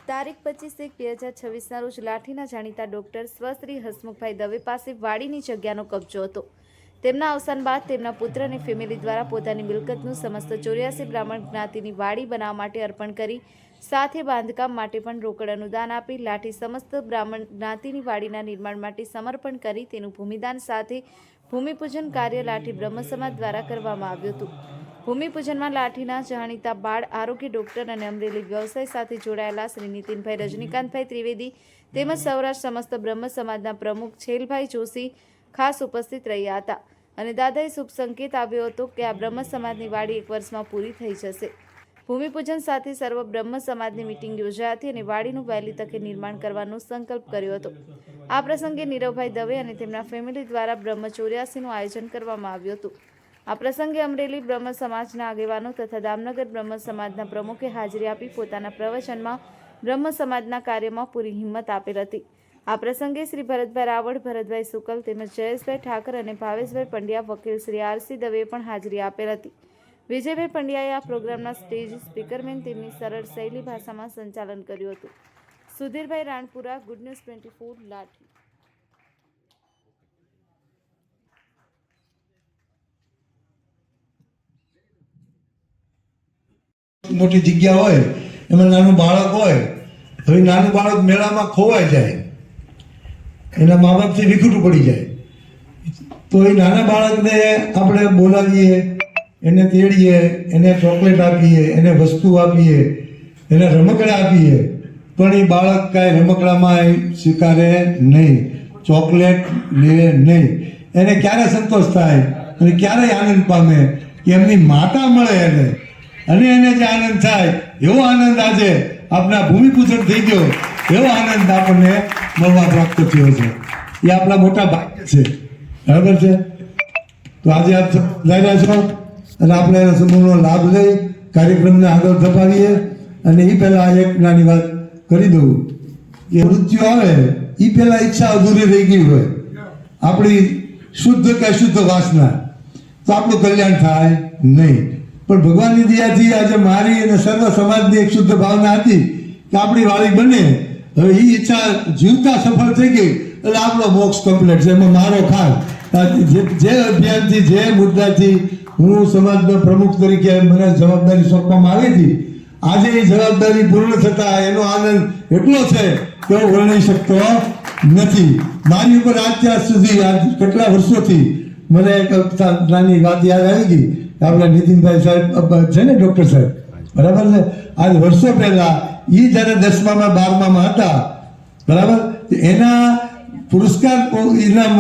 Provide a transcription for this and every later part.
તારીખ 25/1/2026 રોજ લાઠીના જાણીતા ડોક્ટર સ્વશ્રી હસમુખભાઈ દવે પાસે વાડીની જગ્યાનો કબજો હતો। તેમના અવસાન બાદ તેમના પુત્ર અને ફેમિલી દ્વારા પોતાની મિલકતનું સમસ્ત 84 બ્રાહ્મણ જ્ઞાતિની વાડી બનાવવા માટે અર્પણ કરી સાથે બાંધકામ માટે પણ રોકડ અનુદાન આપી લાઠી સમસ્ત બ્રાહ્મણ જ્ઞાતિની વાડીના નિર્માણ માટે સમર્પણ કરી તેનું ભૂમિદાન સાથે ભૂમિપૂજન કાર્ય લાઠી બ્રહ્મ સમાજ દ્વારા કરવામાં આવ્યું હતું। ભૂમિપૂજનમાં લાઠીના જાણીતા બાળ આરોગ્ય ડોક્ટર અને અમરેલી વ્યવસાય સાથે જોડાયેલા શ્રી નીતિનભાઈ રજનીકાંતભાઈ ત્રિવેદી તેમજ સૌરાષ્ટ્ર સમસ્ત બ્રહ્મ સમાજના પ્રમુખ છેલભાઈ જોશી ખાસ ઉપસ્થિત રહ્યા હતા અને દાદાએ શુભ સંકેત આવ્યો હતો કે આ બ્રહ્મ સમાજની વાડી 1 વર્ષમાં પૂરી થઈ જશે। ભૂમિપૂજન સાથે સર્વ બ્રહ્મ સમાજની મીટિંગ યોજાઈ હતી અને વાડીનું વહેલી તકે નિર્માણ કરવાનો સંકલ્પ કર્યો હતો। આ પ્રસંગે નીરવભાઈ દવે અને તેમના ફેમિલી દ્વારા બ્રહ્મ 84નું આયોજન કરવામાં આવ્યું હતું। આ પ્રસંગે અમરેલી બ્રહ્મ સમાજના આગેવાનો તથા દામનગર બ્રહ્મ સમાજના પ્રમુખે હાજરી આપી પોતાના પ્રવચનમાં બ્રહ્મ સમાજના કાર્યમાં પૂરી હિંમત આપેલ હતી। આ પ્રસંગે શ્રી ભરતભાઈ રાવળ, ભરતભાઈ સુકલ તેમજ જયેશભાઈ ઠાકર અને ભાવેશભાઈ પંડ્યા, વકીલ શ્રી આરસી દવેએ પણ હાજરી આપેલ હતી। વિજયભાઈ પંડ્યાએ આ પ્રોગ્રામના સ્ટેજ સ્પીકરમેન તેમની સરળ શૈલી ભાષામાં સંચાલન કર્યું હતું। સુધીરભાઈ રાણપુરા, ગુડ ન્યૂઝ 24 લાઠી। મોટી જગ્યા હોય એમાં નાનું બાળક હોય, હવે નાનું બાળક મેળામાં ખોવાઈ જાય, એના મા બાપથી વિખૂટું પડી જાય, તો એ નાના બાળકને આપણે બોલાવીએ, એને તેડીએ, એને ચોકલેટ આપીએ, એને વસ્તુ આપીએ, એને રમકડા આપીએ, પણ એ બાળક કાંઈ રમકડામાં સ્વીકારે નહીં, ચોકલેટ લે નહીં। એને ક્યારે સંતોષ થાય અને ક્યારે આનંદ પામે કે એમની માતા મળે એને, અને એને જે આનંદ થાય એવો આનંદ આજે આપણા ભૂમિપૂજન થઈ ગયો, એવો આનંદ આપણને મળવા પ્રાપ્ત થયો છે। એ આપણા મોટા ભાગ્ય છે, બરાબર છે। તો આજે આપ લઈ રહ્યા છો અને આપણે એના સમૂહનો લાભ લઈ કાર્યક્રમને આગળ ધપાવીએ। અને એ પહેલાં એક નાની વાત કરી દઉં કે મૃત્યુ આવે એ પહેલાં ઈચ્છા અધૂરી રહી ગઈ હોય, આપણી શુદ્ધ કે અશુદ્ધ વાસના, તો આપણું કલ્યાણ થાય નહીં। પણ ભગવાનની દયાથી આજે મારી અને સર્વ સમાજની એક શુદ્ધ ભાવના હતી કે આપણી વાળી બને, હવે એ ઈચ્છા જીવતા સફળ થઈ ગઈ એટલે આપણો મોક્ષ કમ્પ્લીટ છે। એમાં મારો ખાસ જે અભિયાનથી, જે મુદ્દાથી હું સમાજના પ્રમુખ તરીકે મને જવાબદારી સોંપવામાં આવી હતી, આજે એ જવાબદારી પૂર્ણ થતા એનો આનંદ એટલો છે કે હું વર્ણવી શકતો નથી। મારી ઉપર અત્યાર સુધી કેટલા વર્ષોથી મને એક નાની વાત યાદ આવી ગઈ, આપણા નીતિનભાઈ સાહેબ છે ને, ડૉક્ટર સાહેબ, બરાબર છે, આજ વર્ષો પહેલા એ જ્યારે 10માં 12માં હતા, બરાબર, એના પુરસ્કાર ઇનામ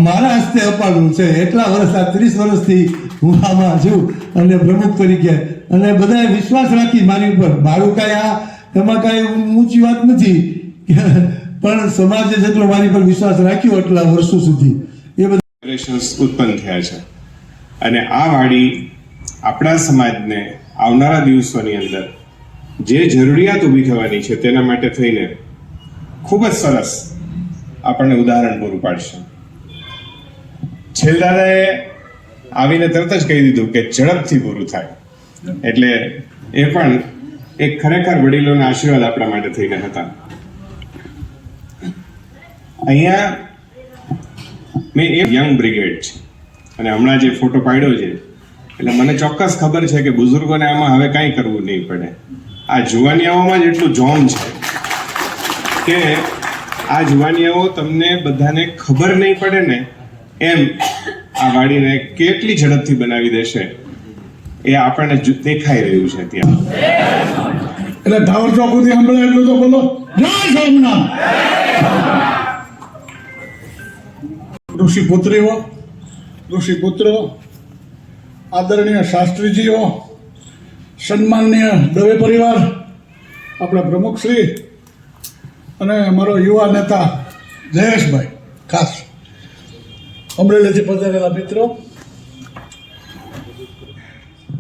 મારા હસ્તે અપાડું છે। એટલા વર્ષ, આ 30 વર્ષથી હું આમાં છું અને પ્રમુખ તરીકે, અને બધાએ વિશ્વાસ રાખી મારી ઉપર। મારું કાંઈ એમાં કાંઈ ઊંચી વાત નથી, પણ સમાજે જેટલો મારી પર વિશ્વાસ રાખ્યો એટલા વર્ષો સુધી એ બધા ઉત્પન્ન થયા છે। અને આ વાડી આપણા સમાજને આવનારા દિવસોની અંદર જે જરૂરિયાત ઊભી થવાની છે તેના માટે થઈને ખૂબ જ સરસ આપણને ઉદાહરણ પૂરું પાડશે। છેલ્લાએ આવીને તરત જ કહી દીધું કે ઝડપથી પૂરું થાય, એટલે એ પણ એક ખરેખર વડીલોના આશીર્વાદ આપણા માટે થઈને હતા। અહીંયા મેં એક યંગ બ્રિગેડ છે અને હમણાં જે ફોટો પાડ્યો છે એટલે મને ચોક્કસ ખબર છે કે બુઝુર્ગોને આમાં હવે કાંઈ કરવું નહીં પડે। આ જુવાનિયાઓમાં જ એટલું જોમ છે કે આ જુવાનિયાઓ તમને બધાને ખબર નહીં પડે ને એમ આ વાડીને કેટલી ઝડપથી બનાવી દેશે એ આપણને દેખાઈ રહ્યું છે ત્યાં। એટલે ટાવર ચોકથી સાંભળે એટલું તો બોલો, જય સોમનાથ। ઋષિપુત્રીઓ, ઋષિપુત્રો, આદરણીય શાસ્ત્રીજીઓ, સન્માનનીય દવે પરિવાર, આપણા પ્રમુખશ્રી અને અમારો યુવા નેતા જયેશભાઈ, ખાસ અમરેલીથી પધારેલા મિત્રો,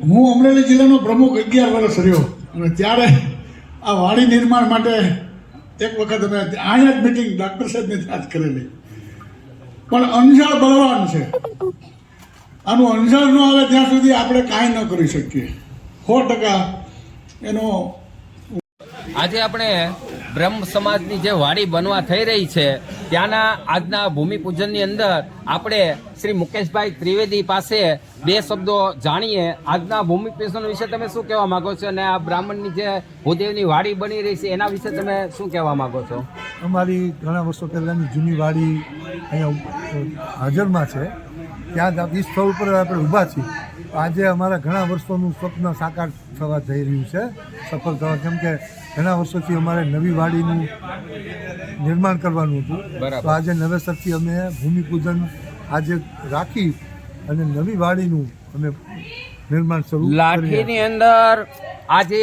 હું અમરેલી જિલ્લાનો પ્રમુખ 11 વર્ષ રહ્યો અને ત્યારે આ વાડી નિર્માણ માટે એક વખત અમે અહીંયા જ મિટિંગ ડૉક્ટર સાહેબની ત્યાં જ કરેલી, પણ અંજાળ બળવાન છે, આનું અંજાળ ન આવે ત્યાં સુધી આપણે કાંઈ ન કરી શકીએ। 100% એનો આજે આપણે બ્રહ્મ સમાજની જે વાડી બનવા થઈ રહી છે ત્યાંના આજના ભૂમિપૂજનની અંદર આપણે શ્રી મુકેશભાઈ ત્રિવેદી પાસે બે શબ્દો જાણીએ. આજના ભૂમિપૂજન વિશે તમે શું કહેવા માંગો છો અને આ બ્રાહ્મણની જે ભૂદેવની વાડી બની રહી છે એના વિશે તમે શું કહેવા માંગો છો? અમારી ઘણા વર્ષો પહેલાંની જૂની વાડી અહીંયા હાજરમાં છે. ત્યાં એ સ્થળ ઉપર આપણે ઊભા છીએ. આજે અમારા ઘણા વર્ષોનું સ્વપ્ન સાકાર થવા જઈ રહ્યું છે, સફળ થવા. કેમ કે ઘણા વર્ષોથી અમારે નવી વાડીનું નિર્માણ કરવાનું હતું. બરાબર. તો આજે નવેસરથી અમે ભૂમિપૂજન આજે રાખી અને નવી વાડીનું અમે નિર્માણ શરૂ કરી. લાઠીની અંદર આજે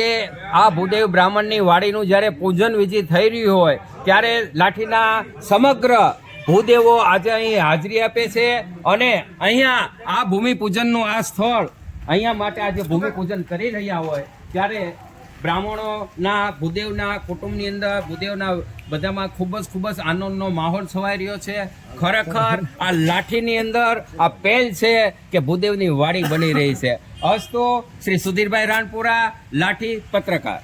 આ ભૂદેવ બ્રાહ્મણની વાડીનું જ્યારે પૂજન વિધિ થઈ રહ્યું હોય ત્યારે લાઠીના સમગ્ર ભૂદેવો આજે અહીં હાજરી આપે છે અને અહીંયા આ ભૂમિપૂજનનું આ સ્થળ અહીંયા માટે આજે ભૂમિપૂજન કરી રહ્યા હોય ત્યારે બ્રાહ્મણોના ભૂદેવના કુટુંબની અંદર ભૂદેવના બધામાં ખૂબ જ આનંદનો માહોલ છવાઈ રહ્યો છે. ખરેખર આ લાઠીની અંદર આ પહેલ છે કે ભૂદેવની વાડી બની રહી છે. અસ્તો શ્રી સુધીરભાઈ રાણપુરા, લાઠી પત્રકાર.